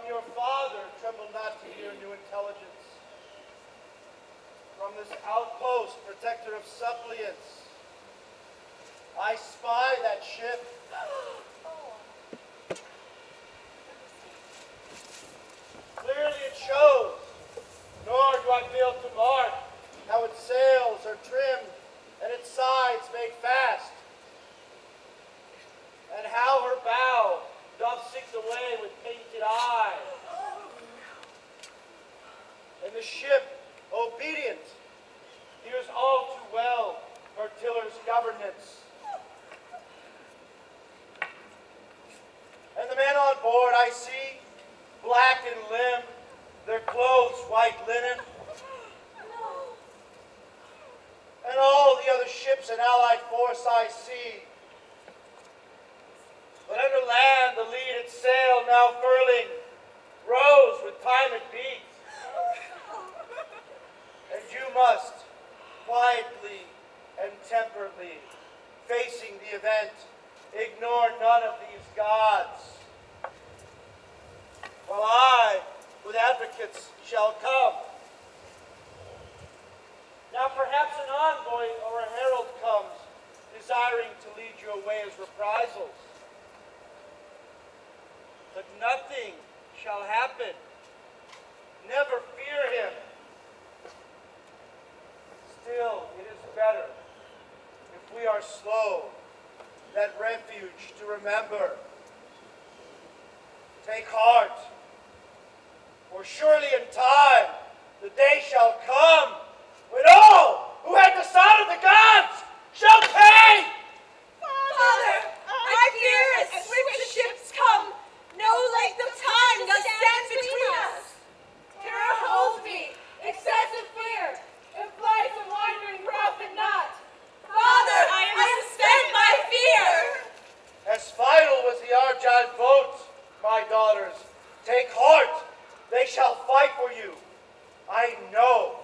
From your father, tremble not to hear new intelligence. From this outpost, protector of suppliants, I spy that ship. Clearly it shows, nor do I fail to mark how its sails are trimmed and its sides made fast, and how her bow doth sink away with painted eye. And the ship, obedient, hears all too well her tiller's governance. And the men on board I see, black in limb, their clothes white linen. And all the other ships and allied force I see. But under land the lead its sail now furling, rose with time it beats. And you must, quietly and temperately, facing the event, ignore none of these gods. While I, with advocates, shall come. Now perhaps an envoy or a herald comes, desiring to lead you away as reprisals. But nothing shall happen. Never fear him. Still, it is better, if we are slow, that refuge to remember. Take heart, for surely in time the day shall come when all who had dishonored the gods shall pay! Father, I fear as swift ships come, no length of time does stand between us. Terror holds me, excessive fear, and flights of wandering profit not. Father, I suspend my fear. As vital was the Argive vote, my daughters, take heart, they shall fight for you. I know.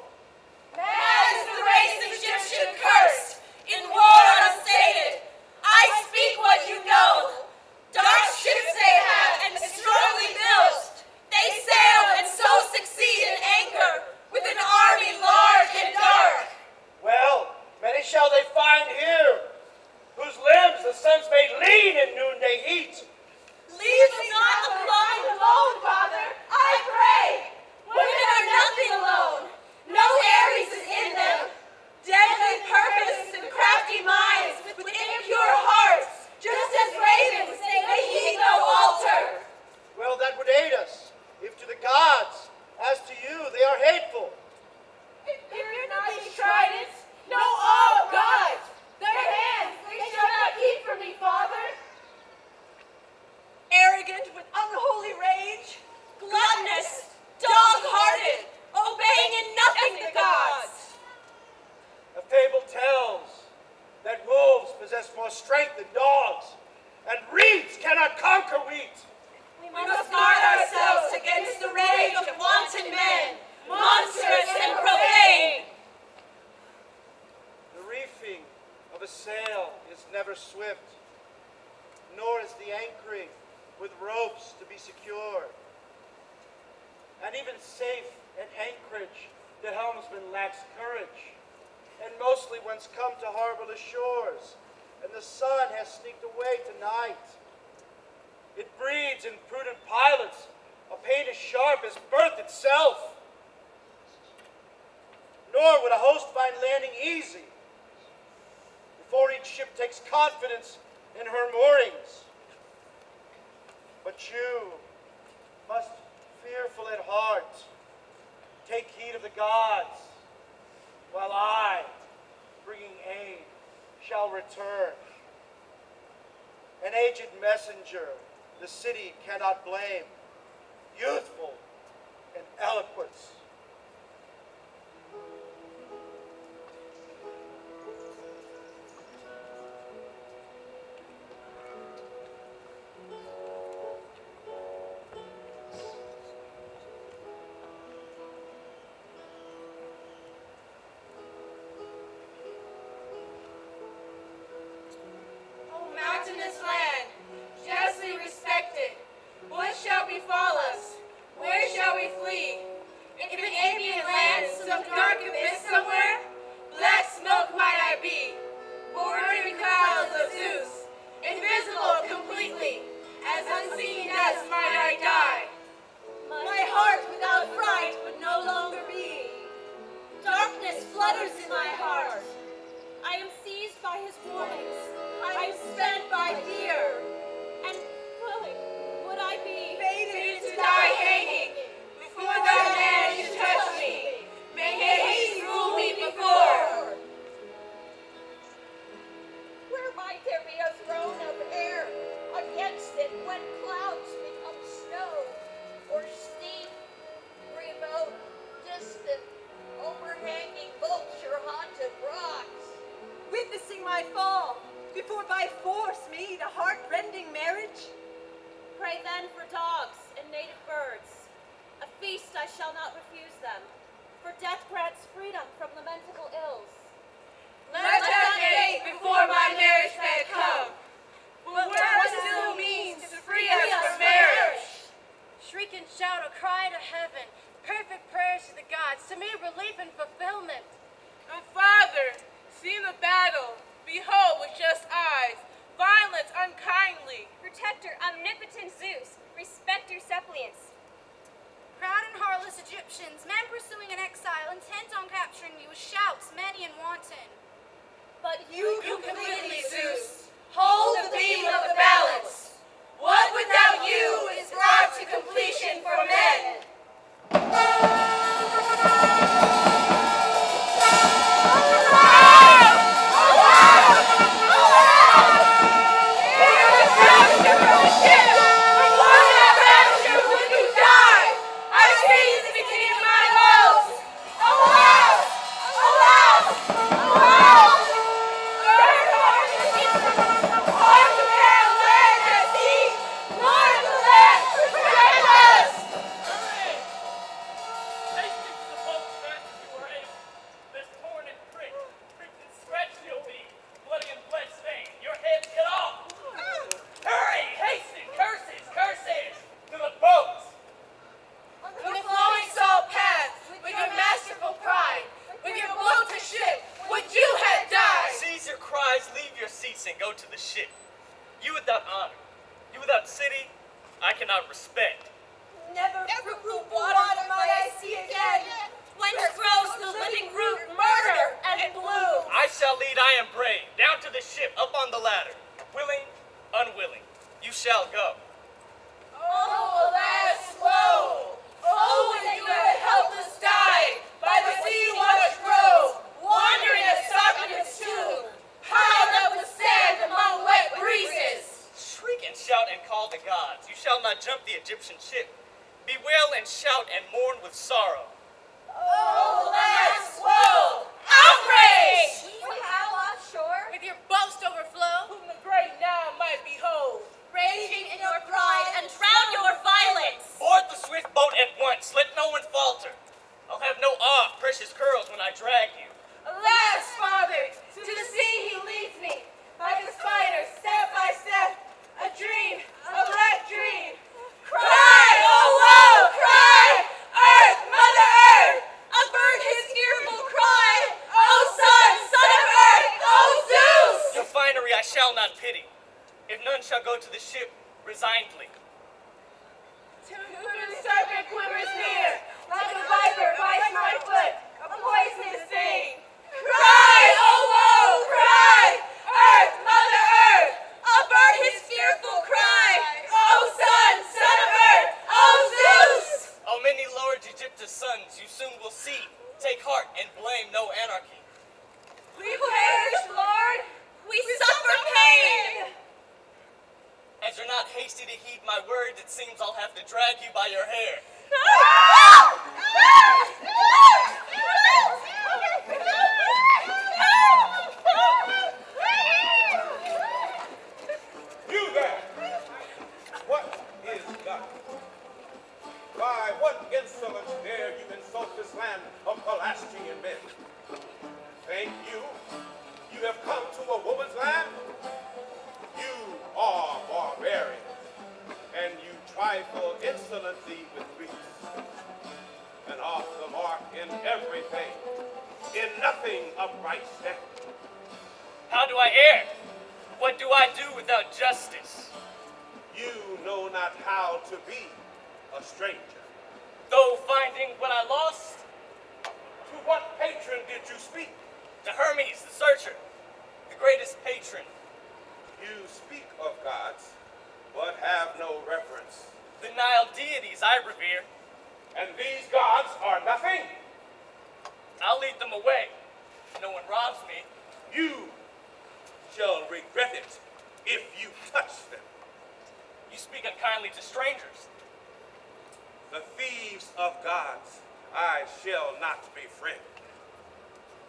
Mad is the race of ships should curse, in war unsated. I speak what you know. Dark ships they have, and strongly built. They sail and so succeed in anger, with an army large and dark. Well, many shall they find here, whose limbs the suns made lean in noonday heat. Leave us not the blind alone, Father, I pray. Women are nothing alone. No Aries is in them. Deadly purpose and crafty minds, with impure hearts, just as ravens, they heed no altar. Well, that would aid us, if to the gods, as to you, they are hateful. Fear not these tridents, no awe of gods. Their hands they shall not keep from me, Father. Arrogant with unholy rage, gluttonous, dog-hearted, obeying in nothing the gods. A fable tells that wolves possess more strength than dogs, and reeds cannot conquer wheat. We must guard ourselves against the rage of wanton men, monstrous and profane. The reefing of a sail is never swift, nor is the anchoring with ropes to be secured. And even safe at anchorage, the helmsman lacks courage, and mostly whence come to harborless shores, and the sun has sneaked away tonight. It breeds imprudent pilots, a pain as sharp as birth itself. Nor would a host find landing easy, before each ship takes confidence in her moorings. But you must, fearful at heart, take heed of the gods, while I, bringing aid, shall return. An aged messenger the city cannot blame, youthful in eloquence. Mountainous land, justly respected, what shall befall us? then for dogs and native birds. A feast I shall not refuse them, for death grants freedom from lamentable ills. Let that day before my marriage bed come, but what still means to free us from marriage. Shriek and shout a cry to heaven, perfect prayers to the gods, to me relief and fulfillment. And Father, see the battle, behold with just eyes, violence unkindly. Protector, omnipotent Zeus, respect your suppliants. Proud and heartless Egyptians, men pursuing an exile, intent on capturing me with shouts many and wanton. But You completely, Zeus, hold the beam of the balance. What without you is brought to completion for men?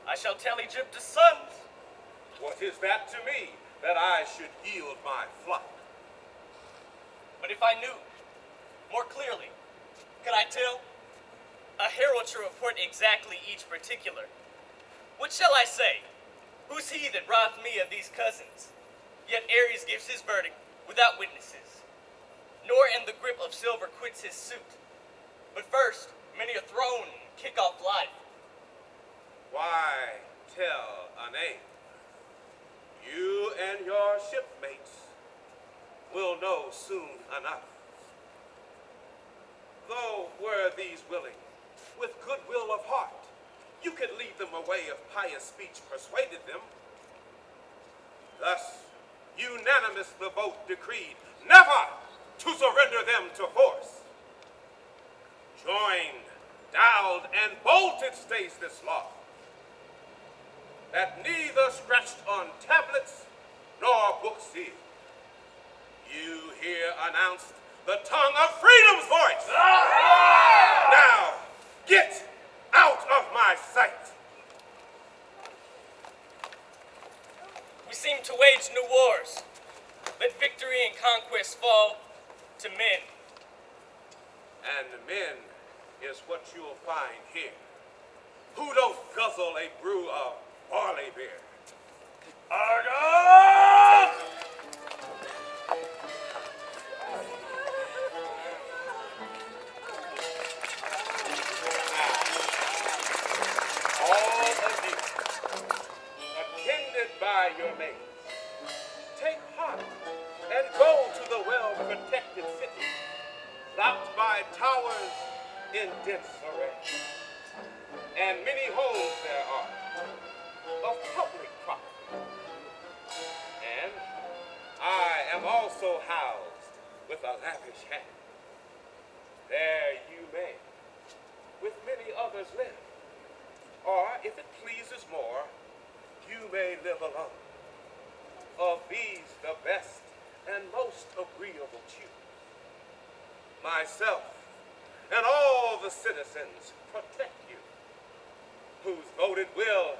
I shall tell Egypt's sons. What is that to me, that I should yield my flock? But if I knew more clearly. Can I tell? A herald shall report exactly each particular. What shall I say? Who's he that robbed me of these cousins? Yet Ares gives his verdict without witnesses, nor in the grip of silver quits his suit. But first, many a throne kick off life. Why tell a name? You and your shipmates will know soon enough. Though were these willing, with goodwill of heart, you could lead them away if pious speech persuaded them. Thus, unanimous the vote decreed, never to surrender them to force. Joined, dialed, and bolted stays this law, that neither scratched on tablets nor books sealed. You hear announced the tongue of freedom's voice. Now, get out of my sight. We seem to wage new wars. Let victory and conquest fall to men. And men is what you'll find here, who don't guzzle a brew of barley beer. Argon! All of you, attended by your maids, take heart and go to the well-protected city, locked by towers in dense array. And many homes there are of public property. And I am also housed with a lavish hand. There you may, with many others, live. Or, if it pleases more, you may live alone. Of these, the best and most agreeable choose. Myself and all the citizens protect you, whose voted will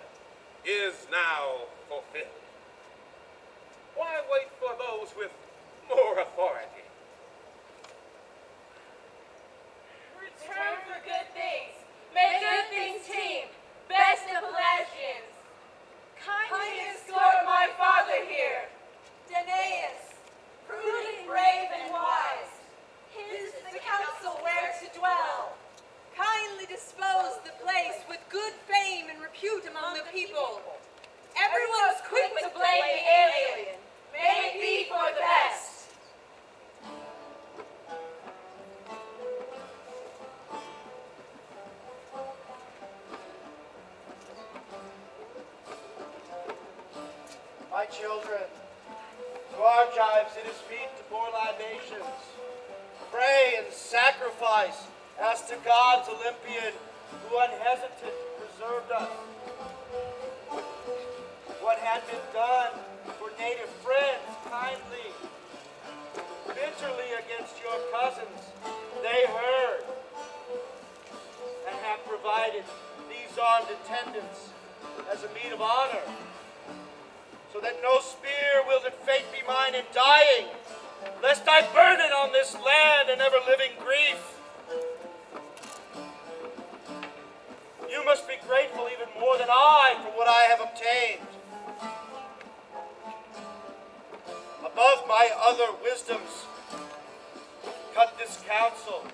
is now fulfilled. Why wait for those with more authority? Return for good things. May good things team. Best of Pelagians. Kindly escort my father here. Danaus, prudent, brave, and wise. His is the counsel where to dwell. Kindly dispose the place with good fame and repute among the people. Everyone's quick to blame the alien. May it be for the best. My children, to our Argives it is meet to pour libations, pray and sacrifice as to God's Olympian who unhesitant preserved us. What had been done for native friends kindly, bitterly against your cousins, they heard and have provided these armed attendants as a meed of honor, so that no spear will that fate be mine in dying, lest I burn it on this land in ever-living grief. You must be grateful even more than I for what I have obtained. Above my other wisdoms, cut this counsel.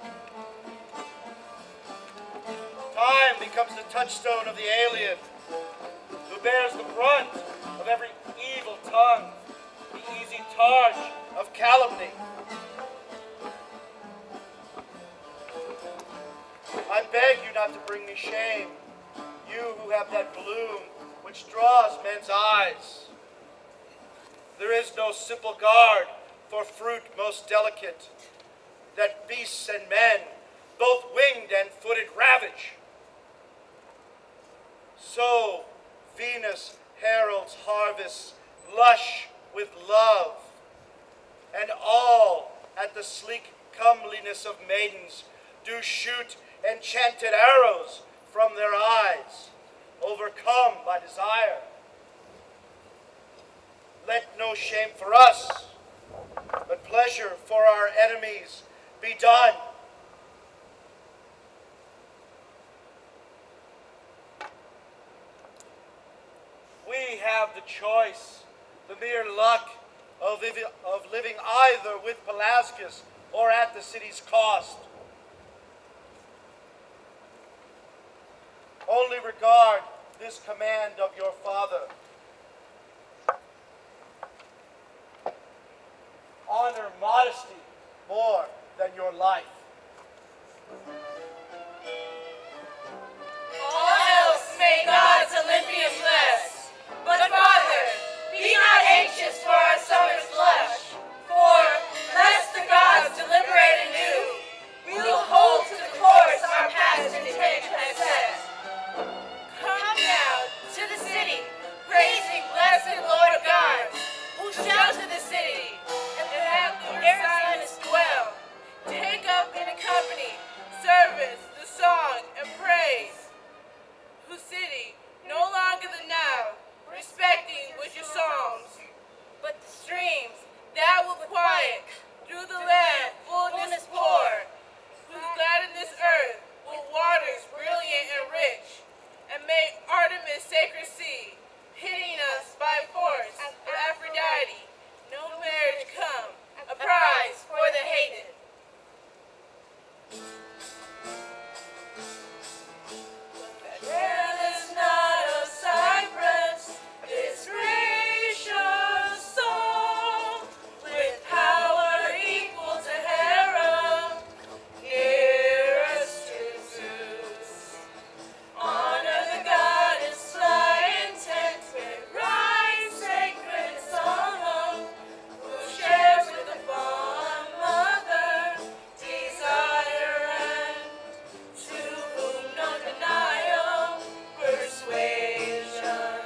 Time becomes the touchstone of the alien, who bears the brunt of every evil tongue, the easy charge of calumny. I beg you not to bring me shame, you who have that bloom which draws men's eyes. There is no simple guard for fruit most delicate, that beasts and men, both winged and footed, ravage. So Venus heralds harvests lush with love, and all at the sleek comeliness of maidens do shoot enchanted arrows from their eyes, overcome by desire. Let no shame for us, but pleasure for our enemies be done. We have the choice, the mere luck of living either with Pelasgus or at the city's cost. Only regard this command of your father. Honor modesty more than your life. All else may God's Olympian bless. But Father, be not anxious for our summer's blush, for, lest the gods deliberate anew, we will hold to the course our past intent has set. Come now to the city, praising blessed Lord God, who shelter the city, and have Arisinus dwell. Take up in a company, service, the song, and praise, whose city, no longer the now, respecting with your psalms, but the streams that will quiet, through the land fullness pour, whose gladness earth will waters brilliant and rich, and may Artemis sacred sea, hitting us by force of Aphrodite, no marriage come, a prize for the hated. Careless not of Cyprus, this gracious soul, with power equal to Hera, nearest to Zeus. Honor the goddess, fly intent with right sacred song, who shares with the fond mother desire and to whom no denial, persuasion,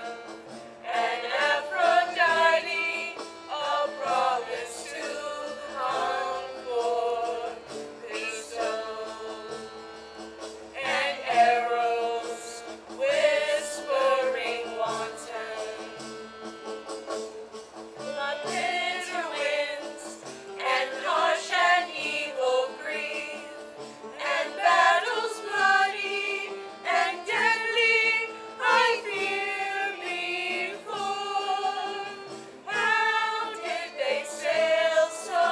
and Aphrodite a promise to concord bestow, and Eros whispering wanton, blood bitter winds, and harsh and evil grief, and battles bloody and deadly I fear before. How did they sail so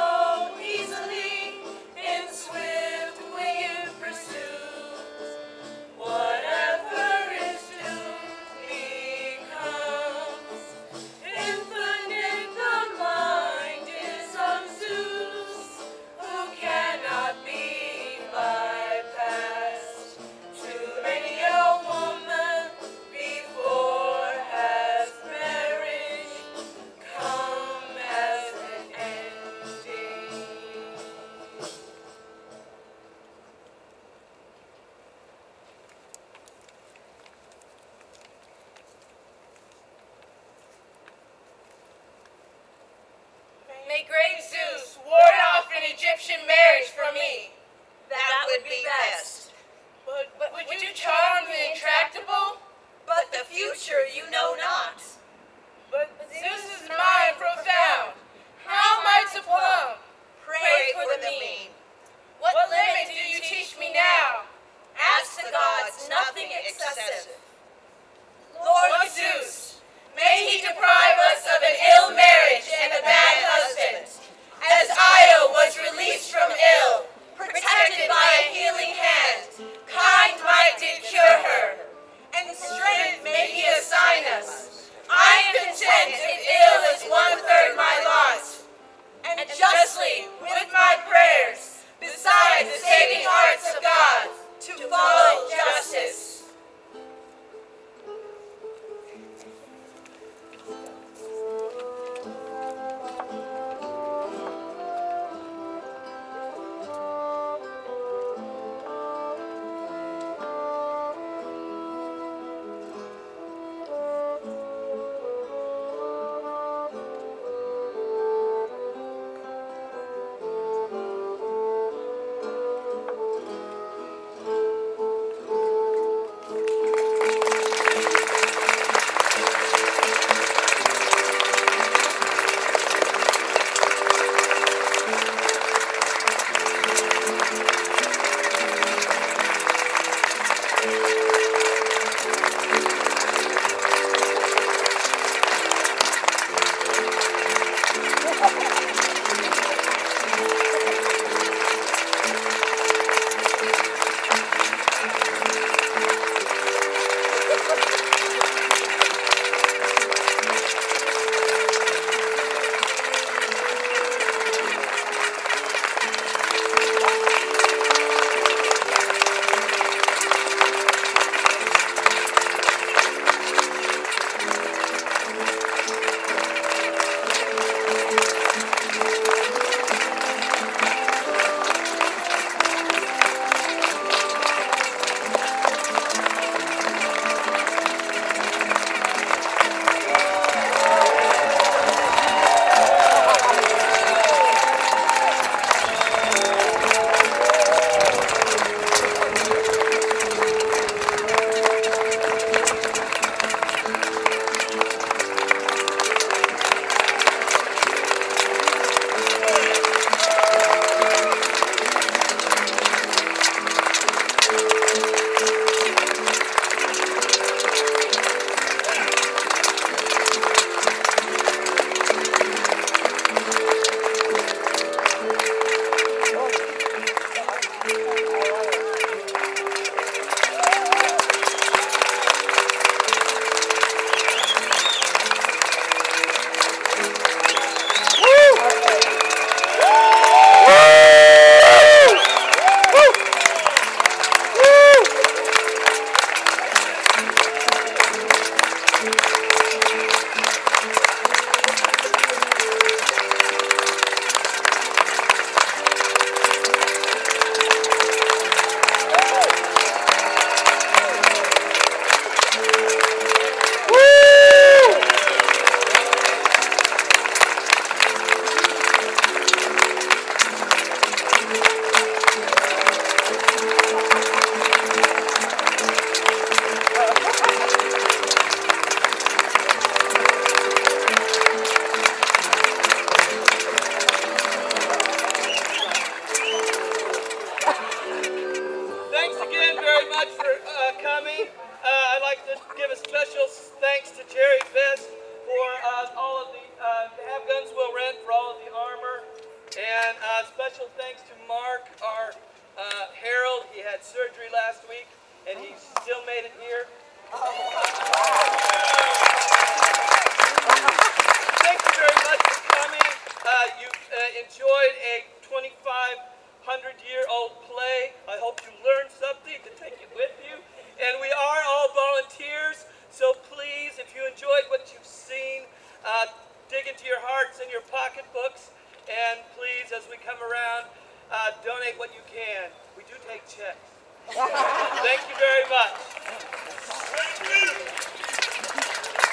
easily in swift winged pursuit? Whatever is doomed becomes. Infinite the mind is of Zeus, who cannot be bypassed. To many a woman before has marriage come as an ending. May great Zeus ward off an Egyptian marriage from me. That would be best. But would you charm the intractable? But the future you know not. But Zeus's mind profound. How might to plumb? Pray for the mean. What limit do you teach me now? Ask the gods nothing excessive. Lord Zeus, may he deprive us of an ill marriage and a bad husband, as Io was released from ill. very much for coming. I'd like to give a special thanks to Jerry Best for all of the Have Guns Will Rent for all of the armor. And special thanks to Mark, our herald. He had surgery last week, and he still made it here. Thank you very much for coming. You've enjoyed a 2,500-year-old play. I hope you learned something to take it with you. And we are all volunteers, so please, if you enjoyed what you've seen, dig into your hearts and your pocketbooks. And please, as we come around, donate what you can. We do take checks. Thank you very much.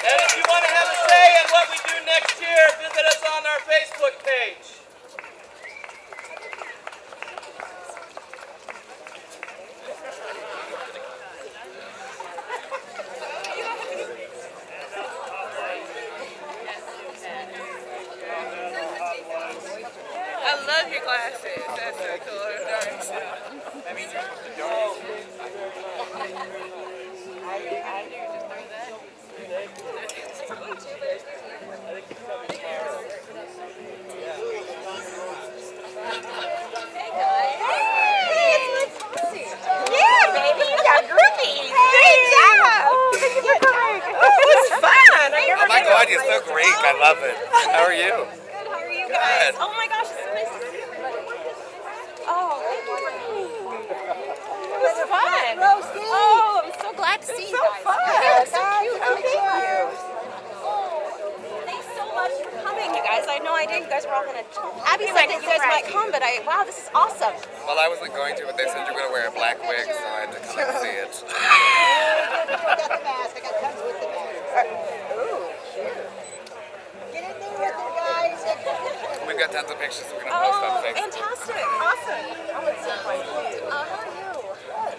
And if you want to have a say in what we do next year, visit us on our Facebook page. I love your glasses. That's so cool. Darn stuff. I mean, I do. Just throw that. Hey guys. Hey, it's my posse. Yeah, baby, you got groupies. Great job. Oh, thank you for coming. Oh, it was fun. oh my God, you're so Greek. I love it. How are you? Good, how are you Good. guys? Oh my gosh, it's so nice to see everybody. Oh, thank you for coming. It was fun. Oh, I'm so glad to see you guys. Fun. Yeah, it's so cute. Oh, thank you. Thanks so much for coming, you guys. I had no idea you guys were all gonna. Abby said that you guys might come, but wow, this is awesome. Well, I wasn't going to, but they said you're going to wear a black wig, so I had to come and see it. I got the mask. I got tons with the mask. Ooh, cute. Get in there with it, guys. We've got tons of pictures we're going to post on Oh, Facebook. fantastic. Awesome. Oh, it's so fun. How are you? Good.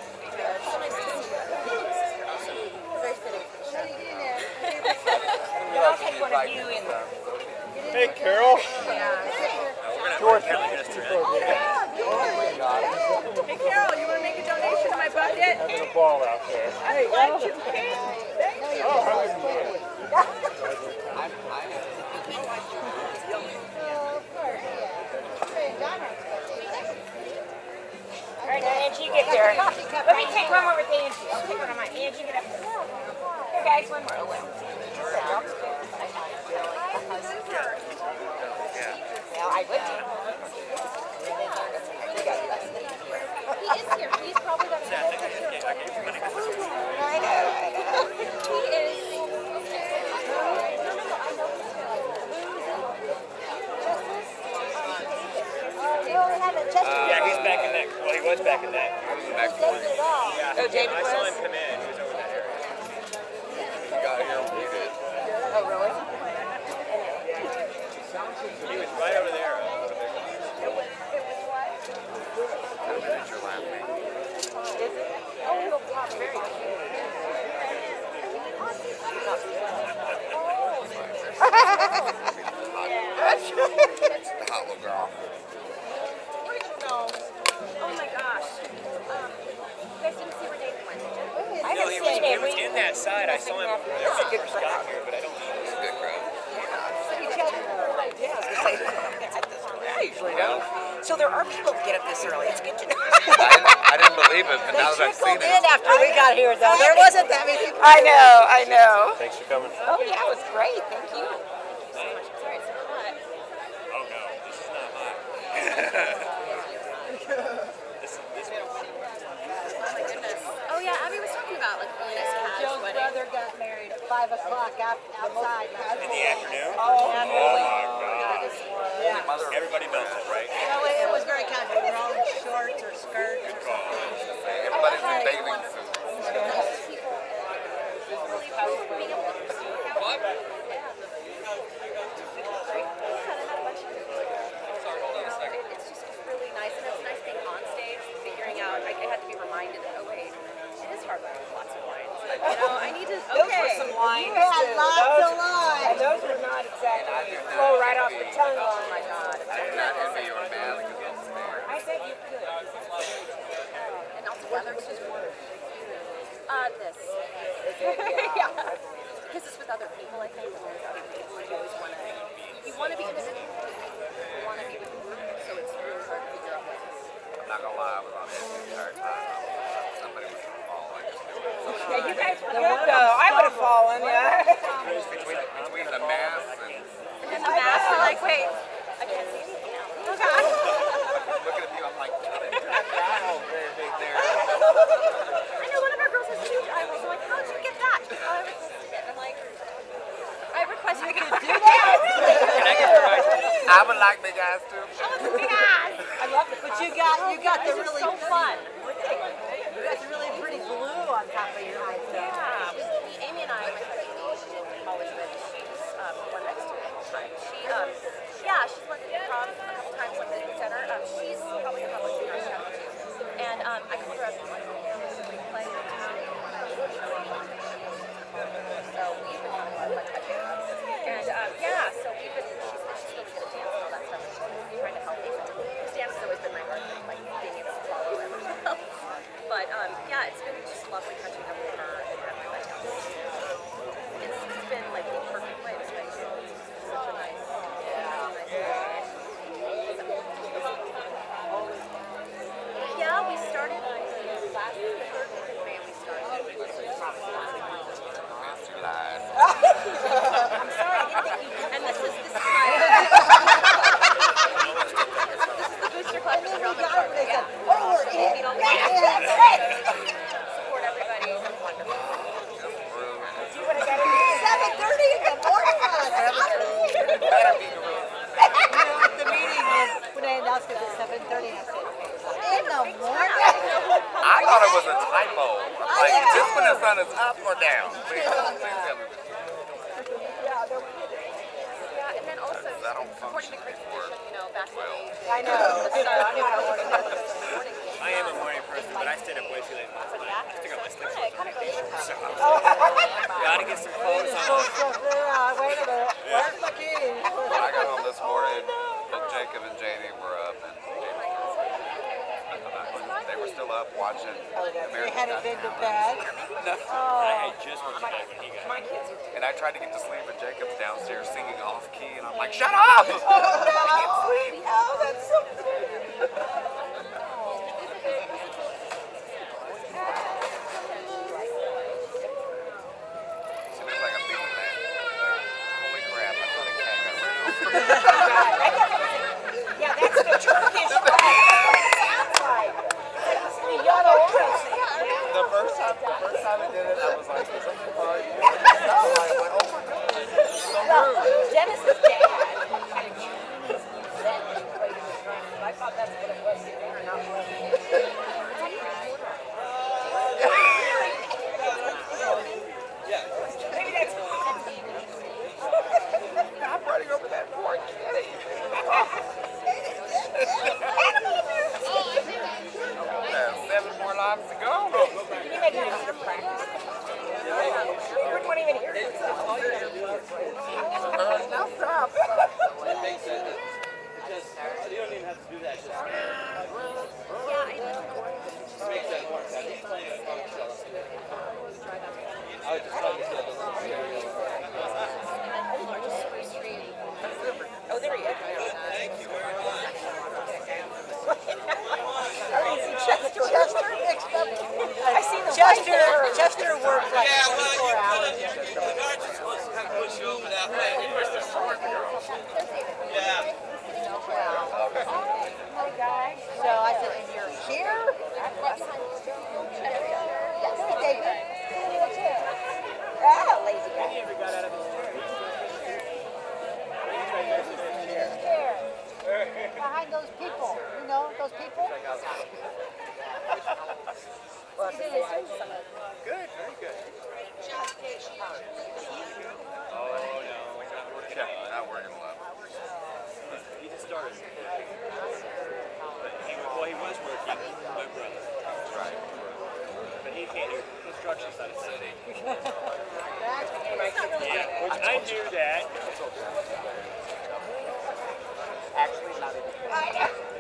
So nice to see you. Very fitting. I'll take one of you in. Hey, Carol. George. Hey, Carol, you want to make a donation to my bucket? Having a ball out there. Hey, glad you came. Thank you. Oh, how are you? All right, Angie, get there. Let me take one more with Angie. I'll take one of mine. Angie, get up there. Here, guys, one more. Well, I would do. He is here. He's probably got a I know. He is. Yeah, he's back in that. Well, he was back in that. Back to work. Oh, David I saw was? him come in. He was over that area. He got here when we did. Oh, really? He was right over there. I'm going to laughing. Is it? Oh, no, God, very cute. The hot little girl. Oh my gosh. You guys didn't see where David went, did you? I No, have he seen was, he it. was in that side. I saw him there when he first got here, but I don't know. It's a good crowd. I usually don't. So there are people that get up this early. It's good to know. I didn't believe it, but now that I've seen Trickled in it. after we got here, though. There wasn't that many people. I know. Thanks for coming. Oh, yeah, it was great. Thank you. Sorry, it's so hot. Oh, no. This is not hot. This Oh my goodness. Oh yeah, Abby was talking about like a really nice cash Joe's wedding. brother got married at 5 o'clock outside. in the afternoon? Oh, Oh, my God. yeah. Mother Everybody melted, right? No, it was very kind of wrong shorts or skirts or something. everybody's in bathing suits. It's just really nice, and it's nice being on stage, figuring out. I had to be reminded that it is hard work with lots of lines. But, I need to. Those were some lines. You had too. lots Those- of lines. Those were not exactly flow right off the tongue. Oh my God. Not envy or mad because I'm there. I bet you could. And all together, it's just more. this. Yeah. Because it's with other people, I think. You always want to. You want to be individual. You want to be with the group, so it's really hard to figure out what to do. I'm not gonna lie, I was on it the entire time. Somebody was gonna fall. I just knew it. Yeah, you guys were good though. I would have fallen, yeah. Between the mass and And the mask, you're like, wait, I can't see anything now. Oh God. looking at you, I'm like, oh, very big there. I know one of our girls has huge eyeballs. I'm like, how did you get that? Oh, I requested it. I'm like, I requested it. Do that? Can I get the right? I would like big eyes too. Big eyes. I love it. But you got the This is really so fun. you got the really pretty blue on top of your eyes though. Yeah. Amy and I, my friend Amy, she's in college with, she's the one next to me all the time. She's worked at prom a couple times like the youth center. She's probably a public figure too. And I called her up and like, we play in town. So we've been having a lot of fun touching up. And so we've been, she's really good at dance and all that stuff. So we've been trying to help Amy. Because dance has always been my heart thing, like being able to follow everything else. But it's been just lovely catching up with her and everybody else. It's been like the perfect way to spend it. It's such a nice, Yeah, we started last week, the third week in May. We started. You lied. I'm sorry, I didn't think you. And this is my. This is the booster class for the drama department. Yeah. Oh, we're in. Support everybody. Wonderful. 7:30 in the morning. Better be good. At the meeting when they announced it at 7:30, I said, in the morning? I thought it was a typo. Like, just when the sun is up or down. Please tell me this. Yeah, and then also I don't supporting the function Great before Tradition, back in the day. I know. I am a morning person, but I stayed up way too late last night. I took out my sleep. Gotta get some clothes on. Wait a minute. Where's my key? I got home this morning, both Jacob and JD were up, and they were still up watching They American hadn't been to bed. I had just went to bed when he got home. And I tried to get to sleep, and Jacob's downstairs singing off key, and I'm like, shut up! I can't sleep. Oh, that's so pretty. She looks like a big man. Holy crap, I thought a cat got ran over. Yeah, that's the Turkish way. Sounds like. The first time I did it, I was like, is something wrong? I went, oh my God, this is so rude. Dennis's dad had a Chinese vet place. I thought that's what it was. Maybe that's I'm running over that poor kitty. There's 7 more lives to go. you made it extra practice. You wouldn't even hear it. Now stop. That makes sense. Just, you don't even have to do that. Just makes that more sense. He's playing a funk show. I was just trying to get a little stereo. Oh, there he is. Thank you very much. Chester mixed up. I see the Chester worked like 24 hours. The Archers was kind of push you over that way. Yeah. So I said, and you're here? Yes, David. Ah, lazy guy. He never got out of his chair. Behind those people. You know those people? Good, very good. Oh, no, we're not working. Yeah, not working a lot. He just started. But he was working, my brother. That's right. But he can't do construction side of things. Yeah, which I knew that. Actually, not even.